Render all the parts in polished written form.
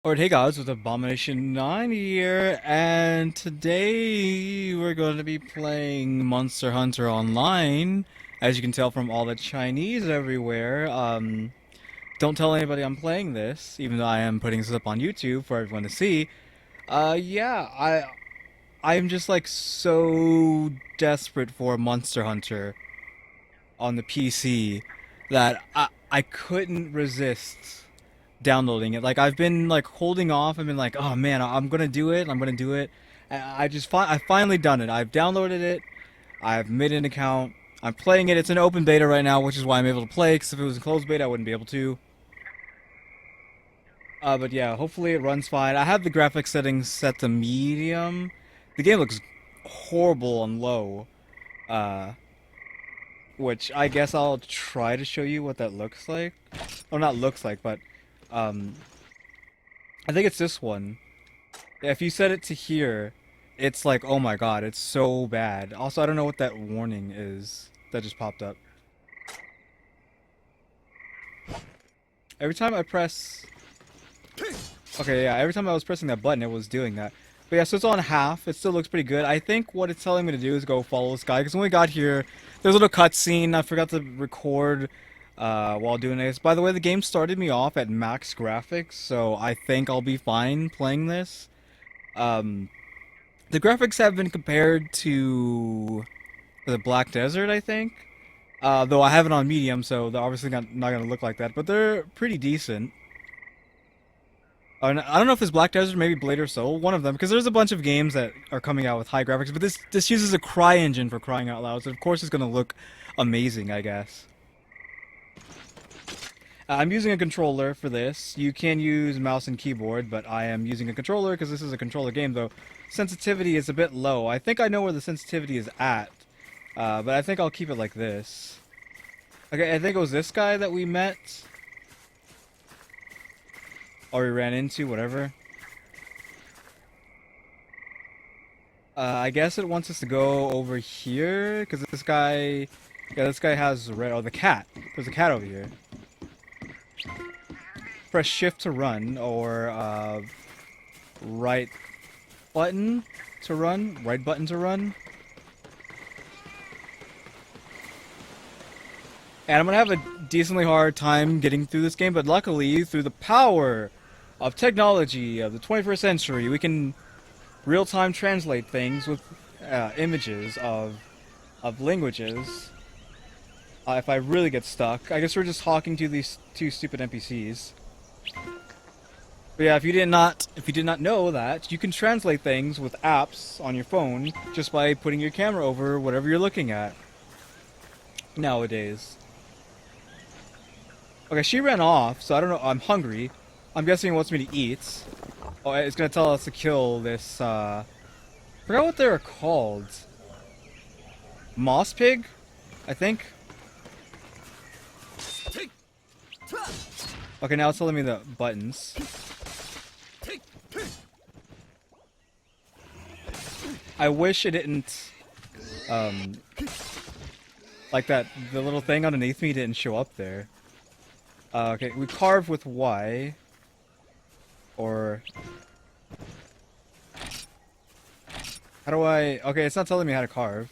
Alright, hey guys, with Abomination 9 here, and today we're going to be playing Monster Hunter Online. As you can tell from all the Chinese everywhere, don't tell anybody I'm playing this, even though I am putting this up on YouTube for everyone to see. Yeah, I'm just like so desperate for Monster Hunter on the PC that I couldn't resist downloading it. Like I've been like holding off. I've been like, oh man, I'm gonna do it. I'm gonna do it. I finally done it. I've downloaded it. I've made an account. I'm playing it. It's an open beta right now, which is why I'm able to play. Because if it was a closed beta, I wouldn't be able to. But yeah, hopefully it runs fine. I have the graphics settings set to medium. The game looks horrible on low. Uh, which I guess I'll try to show you what that looks like. Or not looks like, but um, I think it's this one. Yeah, if you set it to here, it's like, oh my god, it's so bad. Also, I don't know what that warning is that just popped up. Every time I press... Okay, yeah, every time I was pressing that button, it was doing that. But yeah, so it's on half. It still looks pretty good. I think what it's telling me to do is go follow this guy. Because when we got here, there's a little cutscene. I forgot to record while doing this. By the way, the game started me off at max graphics, so I think I'll be fine playing this. Um, the graphics have been compared to the Black Desert, I think. Though I have it on medium, so they're obviously not going to look like that. But they're pretty decent. I don't know if it's Black Desert, maybe Blade or Soul, one of them, because there's a bunch of games that are coming out with high graphics, but this uses a cry engine for crying out loud, so of course it's going to look amazing, I guess. I'm using a controller for this. You can use mouse and keyboard, but I am using a controller because this is a controller game, though sensitivity is a bit low. I think I know where the sensitivity is at, but I think I'll keep it like this. Okay, I think it was this guy that we met. Or we ran into, whatever. I guess it wants us to go over here, because this guy... Yeah, this guy has red... Oh, the cat. There's a cat over here. Press shift to run, or, right button to run? Right button to run? And I'm gonna have a decently hard time getting through this game, but luckily, through the power of technology of the 21st century, we can real-time translate things with images of languages. If I really get stuck, I guess we're just talking to these two stupid NPCs. But yeah, if you did not know that, you can translate things with apps on your phone just by putting your camera over whatever you're looking at. Nowadays. Okay, she ran off, so I don't know. I'm hungry. I'm guessing it wants me to eat. Oh, it's gonna tell us to kill this, I forgot what they're called. Moss pig? I think? Okay, now it's telling me the buttons. I wish it didn't, like that, the little thing underneath me didn't show up there. Okay, we carve with Y. Or... How do I... Okay, it's not telling me how to carve.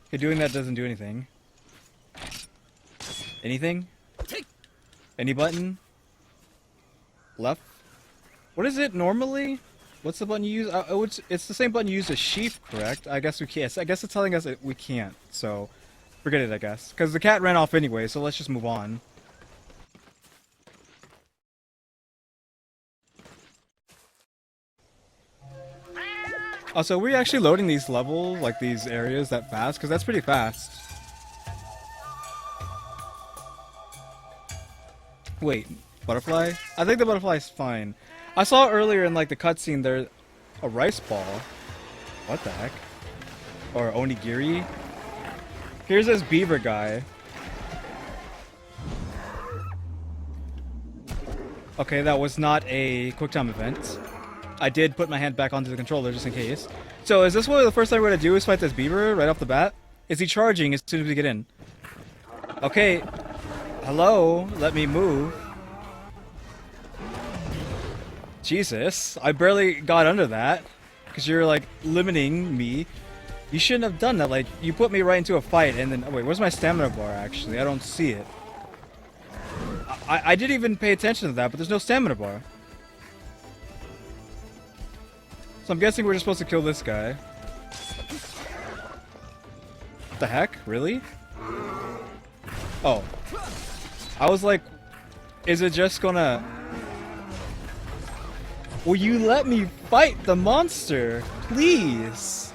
Okay, doing that doesn't do anything. Anything? Any button? Left? What is it normally? What's the button you use? Oh, it's the same button you use as sheep, correct? I guess we can't. I guess it's telling us that we can't, so... Forget it, I guess. Because the cat ran off anyway, so let's just move on. Also, are we actually loading these levels, like these areas, that fast? Because that's pretty fast. Wait, butterfly? I think the butterfly's fine. I saw earlier in like the cutscene there a rice ball. What the heck? Or onigiri? Here's this beaver guy. Okay, that was not a QuickTime event. I did put my hand back onto the controller just in case. So is this what the first thing we're gonna do is fight this beaver right off the bat? Is he charging as soon as we get in? Okay. Hello? Let me move. Jesus. I barely got under that. Because you're, like, limiting me. You shouldn't have done that. Like, you put me right into a fight and then... Oh, wait, where's my stamina bar, actually? I don't see it. I didn't even pay attention to that, but there's no stamina bar. So I'm guessing we're just supposed to kill this guy. What the heck? Really? Oh. I was like, is it just gonna... Will you let me fight the monster? Please.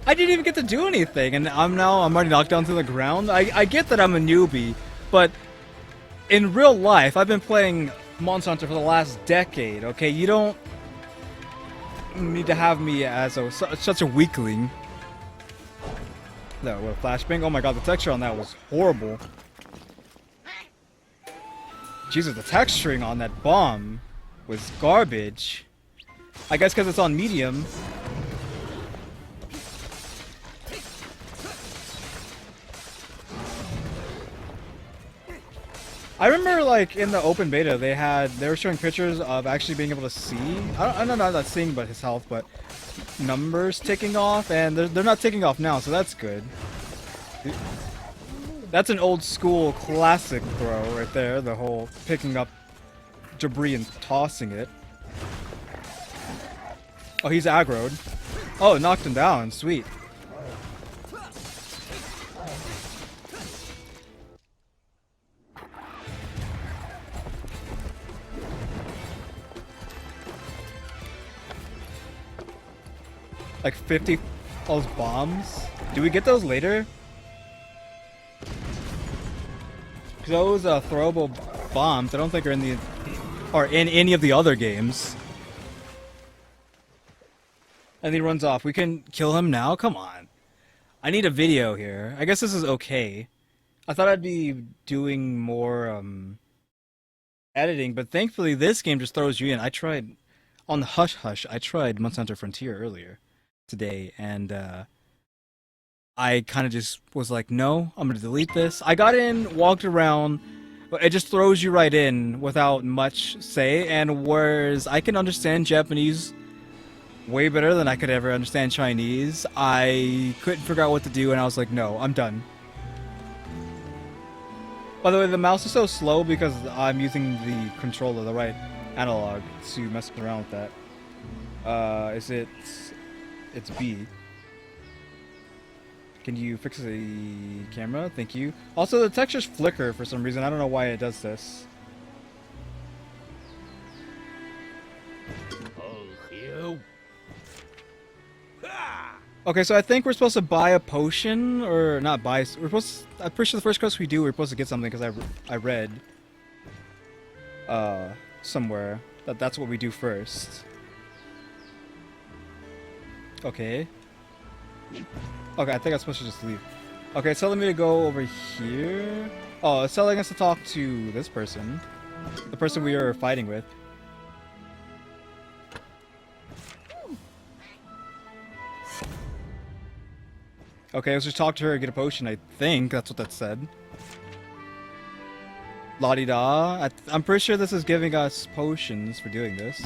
I didn't even get to do anything, and I'm already knocked down to the ground. I get that I'm a newbie, but in real life, I've been playing Monster Hunter for the last decade, okay? You don't need to have me as such a weakling. No, what a flashbang. Oh my god, the texture on that was horrible. Jesus, the texturing on that bomb was garbage. I guess because it's on medium. I remember, like, in the open beta, they were showing pictures of actually being able to see. I don't know, not seeing, but his health, but numbers ticking off, and they're not ticking off now, so that's good. That's an old school classic throw right there, the whole picking up debris and tossing it. Oh, he's aggroed. Oh, it knocked him down, sweet. Like 50 those bombs. Do we get those later? Those throwable bombs, I don't think are in any of the other games. And he runs off. We can kill him now? Come on. I need a video here. I guess this is okay. I thought I'd be doing more editing, but thankfully this game just throws you in. I tried on the Hush Hush. I tried Monster Hunter Frontier earlier today, and I kind of just was like, no, I'm gonna delete this. I got in, walked around, but it just throws you right in without much say, and whereas I can understand Japanese way better than I could ever understand Chinese, I couldn't figure out what to do, and I was like, no, I'm done. By the way, the mouse is so slow because I'm using the controller, the right analog, to mess around with that. It's B. Can you fix the camera? Thank you. Also, the textures flicker for some reason. I don't know why it does this. Okay, so I think we're supposed to buy a potion, or not buy. We're supposed to, I'm pretty sure the first quest we do, we're supposed to get something because I read somewhere that that's what we do first. Okay. Okay, I think I'm supposed to just leave. Okay, it's telling me to go over here. Oh, it's telling us to talk to this person. The person we were fighting with. Okay, let's just talk to her and get a potion, I think. That's what that said. La-di-da. I'm pretty sure this is giving us potions for doing this.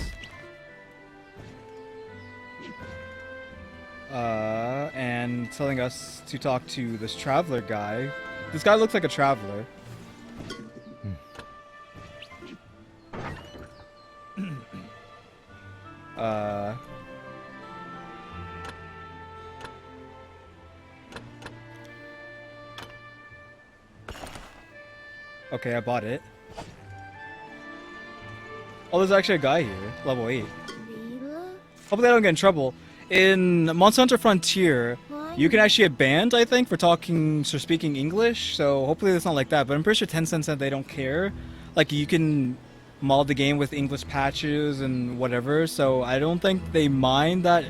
And telling us to talk to this traveler guy. This guy looks like a traveler. Okay, I bought it. Oh, there's actually a guy here. Level 8. Hopefully I don't get in trouble. In Monster Hunter Frontier, you can actually get banned, I think, for speaking English, so hopefully it's not like that, but I'm pretty sure Tencent said they don't care. Like, you can mod the game with English patches and whatever, so I don't think they mind that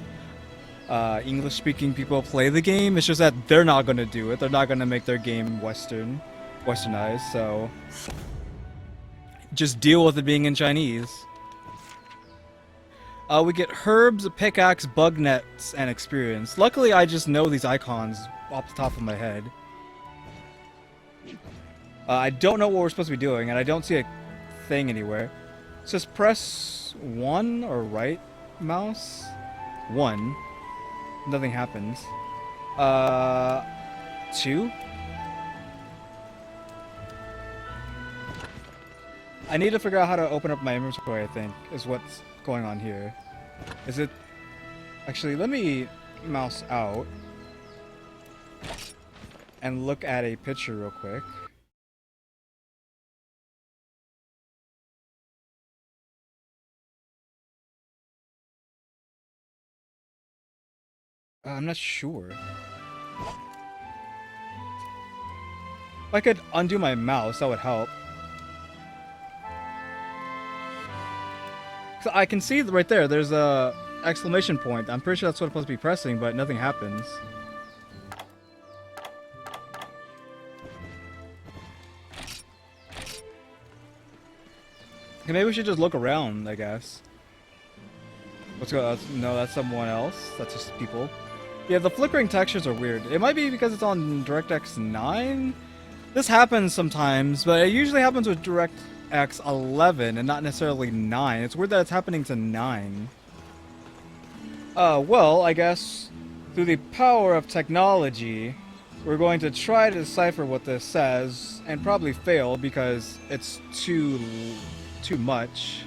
English-speaking people play the game. It's just that they're not gonna do it. They're not gonna make their game westernized, so just deal with it being in Chinese. We get herbs, pickaxe, bug nets, and experience. Luckily, I just know these icons off the top of my head. I don't know what we're supposed to be doing, and I don't see a thing anywhere. Just press 1 or right mouse? 1. Nothing happens. 2? I need to figure out how to open up my inventory, I think, is what's going on here. Is it... Actually, let me mouse out and look at a picture real quick. I'm not sure. If I could undo my mouse, that would help. So I can see right there, there's a exclamation point. I'm pretty sure that's what I'm supposed to be pressing, but nothing happens. Okay, maybe we should just look around, I guess. Let's go. No, that's someone else. That's just people. Yeah, the flickering textures are weird. It might be because it's on DirectX 9? This happens sometimes, but it usually happens with DirectX 11 and not necessarily 9. It's weird that it's happening to 9. Well, I guess through the power of technology, we're going to try to decipher what this says and probably fail because it's too much.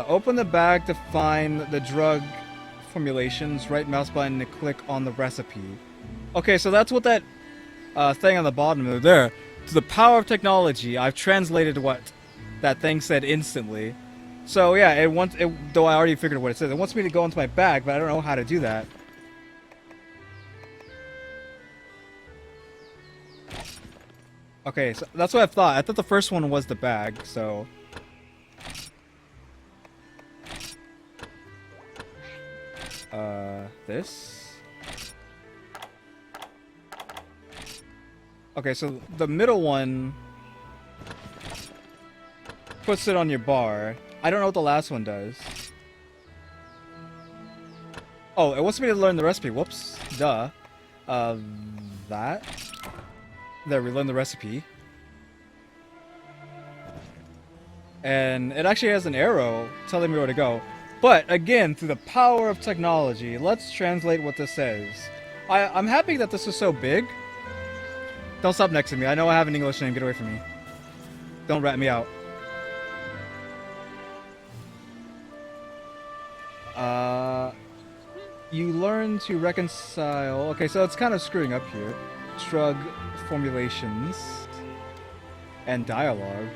Open the bag to find the drug formulations. Right mouse button to click on the recipe. Okay, so that's what that thing on the bottom of there. To the power of technology, I've translated what that thing said instantly. So yeah, it wants. Though I already figured what it says, it wants me to go into my bag, but I don't know how to do that. Okay, so that's what I thought. I thought the first one was the bag, so. This? Okay, so the middle one puts it on your bar. I don't know what the last one does. Oh, it wants me to learn the recipe. Whoops. Duh. That. There, we learned the recipe. And it actually has an arrow telling me where to go. But, again, through the power of technology, let's translate what this says. I'm happy that this is so big. Don't stop next to me. I know I have an English name. Get away from me. Don't rat me out. You learn to reconcile... Okay, so it's kind of screwing up here. Drug formulations. And dialogue.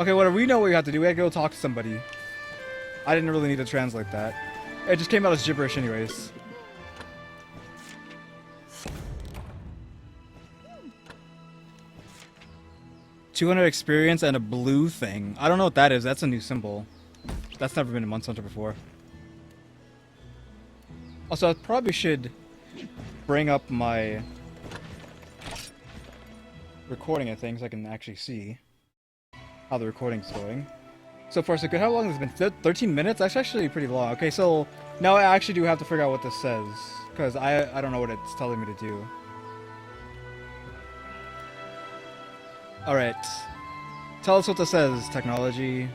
Okay, whatever. We know what we have to do. We have to go talk to somebody. I didn't really need to translate that. It just came out as gibberish anyways. $200 experience and a blue thing. I don't know what that is. That's a new symbol. That's never been in Monster Hunter before. Also, I probably should bring up my recording of things so I can actually see how the recording's going. So far, so good. How long has it been? 13 minutes? That's actually pretty long. Okay, so now I actually do have to figure out what this says. Because I don't know what it's telling me to do. Alright. Tell us what this says, technology.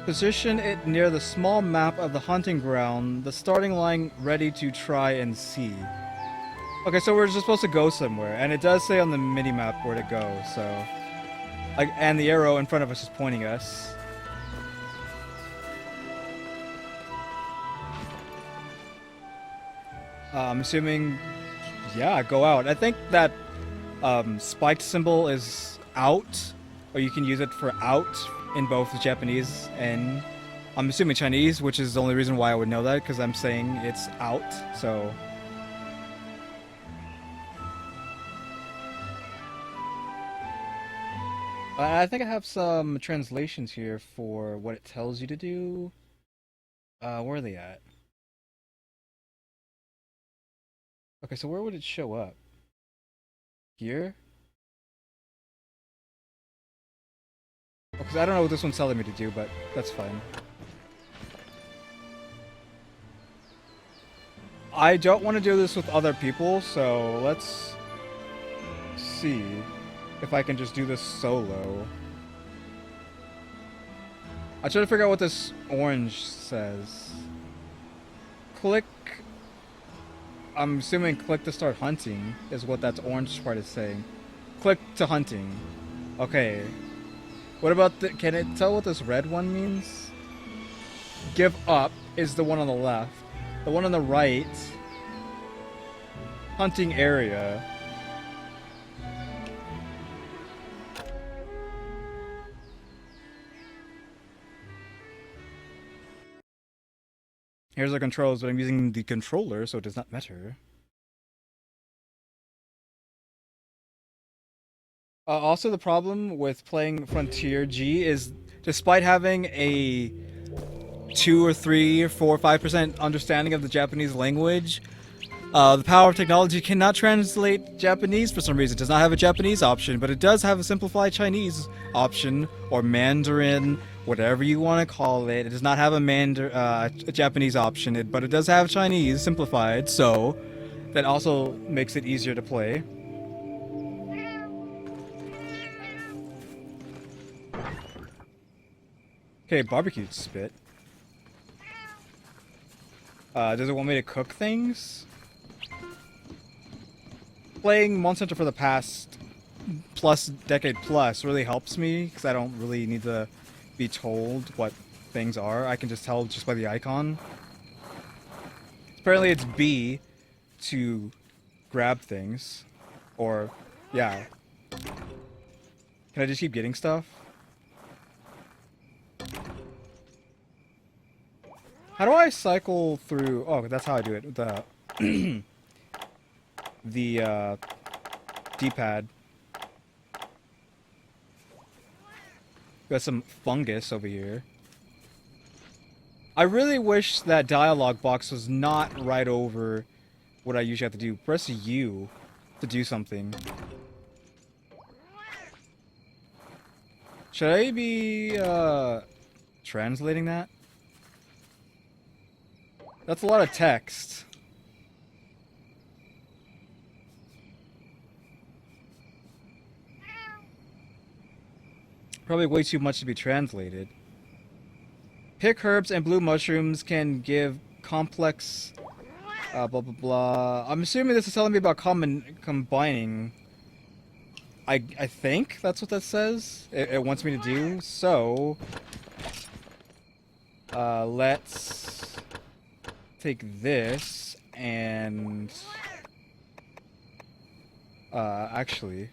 Position it near the small map of the hunting ground, the starting line ready to try and see. Okay, so we're just supposed to go somewhere, and it does say on the mini-map where to go, so... and the arrow in front of us is pointing us. I'm assuming... Yeah, go out. I think that spiked symbol is out, or you can use it for out in both Japanese and I'm assuming Chinese, which is the only reason why I would know that, because I'm saying it's out, so... I think I have some translations here for what it tells you to do. Where are they at? Okay, so where would it show up? Here? Because I don't know what this one's telling me to do, but that's fine. I don't want to do this with other people, so let's see if I can just do this solo. I try to figure out what this orange says. Click. I'm assuming click to start hunting is what that orange part is saying. Click to hunting. Okay. What about the... Can it tell what this red one means? Give up is the one on the left. The one on the right... Hunting area. Here's the controls, but I'm using the controller, so it does not matter. Also, the problem with playing Frontier G is, despite having a 2 or 3 or 4 or 5% understanding of the Japanese language, the power of technology cannot translate Japanese for some reason. It does not have a Japanese option, but it does have a simplified Chinese option, or Mandarin, whatever you want to call it. It does not have a Japanese option, but it does have Chinese simplified, so that also makes it easier to play. Okay, barbecued spit. Does it want me to cook things? Playing Monster Hunter for the past decade plus really helps me, because I don't really need to be told what things are. I can just tell just by the icon. Apparently it's B to grab things. Or, yeah. Can I just keep getting stuff? How do I cycle through... Oh, that's how I do it. The D-pad. Got some fungus over here. I really wish that dialogue box was not right over what I usually have to do. Press U to do something. Should I be translating that? That's a lot of text. Probably way too much to be translated. Pick herbs and blue mushrooms can give complex... blah blah blah. I'm assuming this is telling me about combining. I think that's what that says. It wants me to do. So... let's... take this and... actually...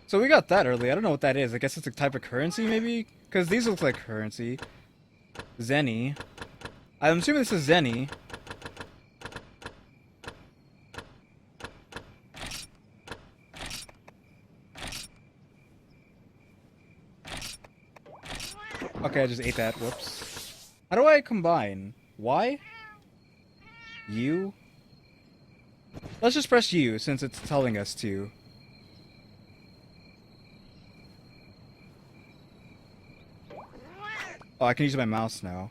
So we got that early. I don't know what that is. I guess it's a type of currency, maybe? Because these look like currency. Zenny. I'm assuming this is Zenny. Okay, I just ate that. Whoops. How do I combine? Y? U? Let's just press U, since it's telling us to. Oh, I can use my mouse now.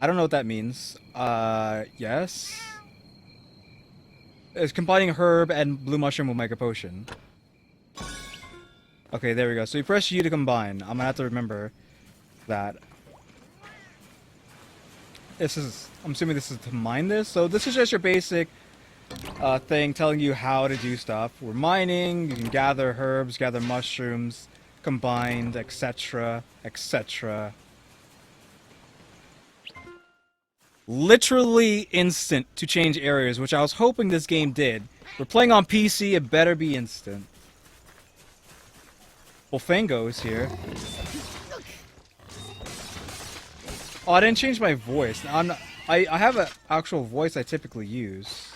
I don't know what that means. Yes? It's combining herb and blue mushroom will make a potion. Okay, there we go. So you press U to combine. I'm gonna have to remember that. I'm assuming this is to mine this. So this is just your basic thing telling you how to do stuff. We're mining, you can gather herbs, gather mushrooms, combined, etc., etc. Literally instant to change areas, which I was hoping this game did. We're playing on PC, it better be instant. Well, Fango is here. Oh, I didn't change my voice. I have an actual voice I typically use.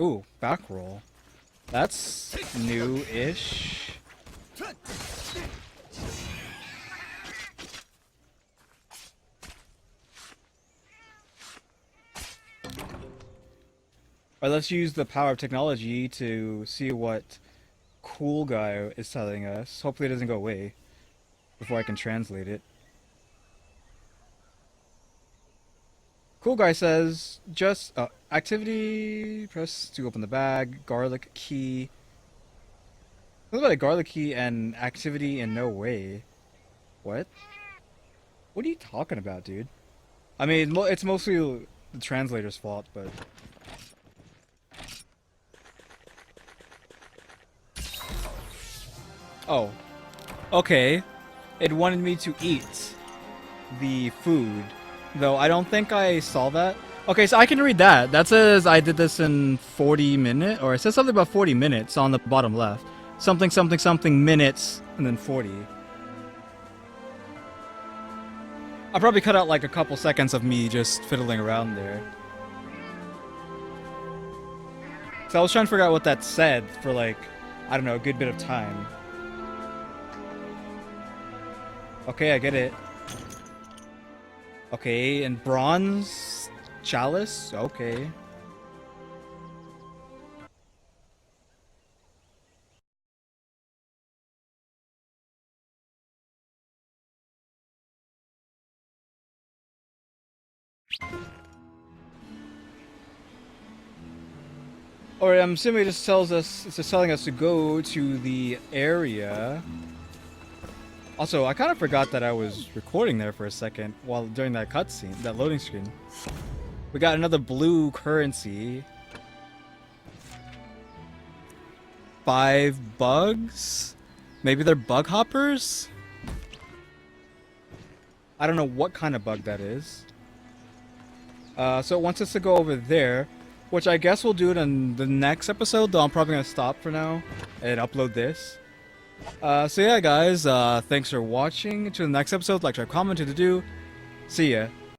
Ooh, back roll. That's new-ish. Or let's use the power of technology to see what cool guy is telling us. Hopefully it doesn't go away before I can translate it. Cool guy says, just activity, press to open the bag, garlic key. What about a garlic key and activity in no way? What? What are you talking about, dude? I mean, it's mostly the translator's fault, but... Oh. Okay. It wanted me to eat the food, though I don't think I saw that. Okay, so I can read that. That says I did this in 40 minutes, or it says something about 40 minutes on the bottom left. Something, something, something minutes, and then 40. I'll probably cut out like a couple seconds of me just fiddling around there. So I was trying to figure out what that said for like, I don't know, a good bit of time. Okay, I get it. Okay, and bronze chalice? Okay. Alright, I'm assuming it just tells us, it's just telling us to go to the area. Also, I kind of forgot that I was recording there for a second while during that cutscene, that loading screen. We got another blue currency. 5 bugs? Maybe they're bug hoppers? I don't know what kind of bug that is. So it wants us to go over there, which I guess we'll do it in the next episode, though I'm probably going to stop for now and upload this. So yeah, guys, thanks for watching. To the next episode, like, try, comment, to do. See ya.